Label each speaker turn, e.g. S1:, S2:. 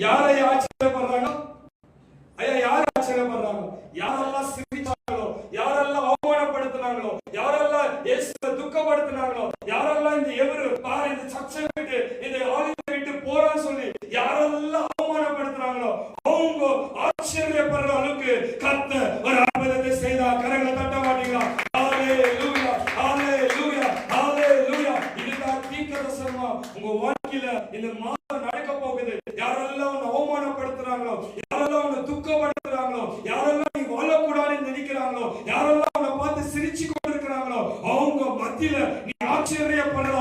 S1: யாரை ஆச்சரியப்படுறாங்க ஐயா? யார் ஆச்சரியப்படுறாங்க? யாரெல்லாம் சிரிச்சாங்களோ, யாரெல்லாம் அவமானப்படுத்தினாங்களோ, யாரெல்லாம் இயேசுவை துக்கப்படுத்தினாங்களோ, யாரெல்லாம் இந்த எவரு பாரு இந்த சர்ச்சை விட்டு இந்த ஆலயத்தை விட்டு போறான்னு சொல்லி யாரெல்லாம் அவமானப்படுத்தினாங்களோ அவங்க ஆச்சரியப்படுற அளவுக்கு கர்த்தர் ஒரு அற்புதத்தை செய்தார். கரங்களை தட்ட மாட்டீங்களா? ஹalleluya, ஹalleluya, ஹalleluya. இதுதான் தீர்க்கதரிசனமா உங்க வாழ்க்கையில இந்த மாதம் நடக்க போகுது. யாரெல்லாம் உன்னை அவமானப்படுத்துறாங்களோ, யாரெல்லாம் உன்னை துக்கப்படுத்துறாங்களோ, யாரெல்லாம் நீ வாழக்கூடாதுன்னு நினைக்கிறாங்களோ, யாரெல்லாம் உன்னை பார்த்து சிரிச்சு கொண்டிருக்கிறாங்களோ அவங்க மத்தியில நீ ஆச்சரியப்படுற